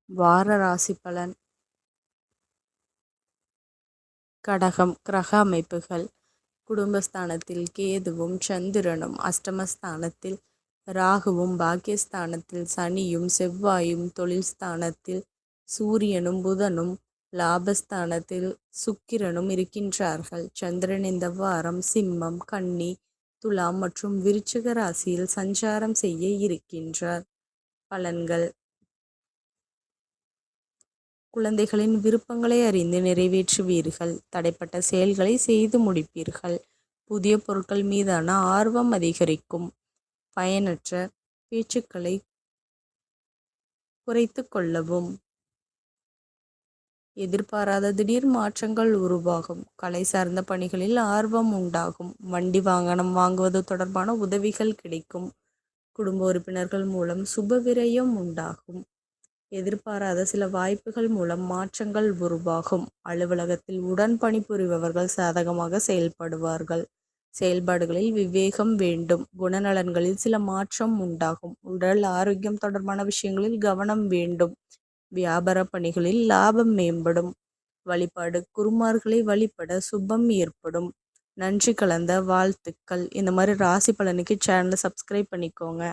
வார ராசி பலன். கடகம். கிரக அமைப்புகள். குடும்பஸ்தானத்தில் கேதுவும் சந்திரனும், அஷ்டமஸ்தானத்தில் ராகுவும், பாக்கியஸ்தானத்தில் சனியும் செவ்வாயும், தொழில் ஸ்தானத்தில் சூரியனும் புதனும், லாபஸ்தானத்தில் சுக்கிரனும் இருக்கின்றார்கள். சந்திரன் இந்த வாரம் சிம்மம், கன்னி, துலாம் மற்றும் விருச்சிக ராசியில் சஞ்சாரம் செய்ய இருக்கின்றார். பலன்கள். குழந்தைகளின் விருப்பங்களை அறிந்து நிறைவேற்றுவீர்கள். தடைப்பட்ட செயல்களை செய்து முடிப்பீர்கள். புதிய பொருட்கள் மீதான ஆர்வம் அதிகரிக்கும். பயனற்ற பேச்சுக்களை குறைத்து கொள்ளவும். எதிர்பாராத திடீர் மாற்றங்கள் உருவாகும். கலை சார்ந்த பணிகளில் ஆர்வம் உண்டாகும். வண்டி வாகனம் வாங்குவது தொடர்பான உதவிகள் கிடைக்கும். குடும்ப உறுப்பினர்கள் மூலம் சுப விரயம் உண்டாகும். எதிர்பாராத சில வாய்ப்புகள் மூலம் மாற்றங்கள் உருவாகும். அலுவலகத்தில் உடன் பணிபுரிபவர்கள் சாதகமாக செயல்படுவார்கள். செயல்பாடுகளில் விவேகம் வேண்டும். குணநலன்களில் சில மாற்றம் உண்டாகும். உடல் ஆரோக்கியம் தொடர்பான விஷயங்களில் கவனம் வேண்டும். வியாபார பணிகளில் லாபம் மேம்படும். வழிபாடு. குருமார்களை வழிபட சுபம் ஏற்படும். நன்றி கலந்த வாழ்த்துக்கள். இந்த மாதிரி ராசி பலனுக்கு சேனலை சப்ஸ்கிரைப் பண்ணிக்கோங்க.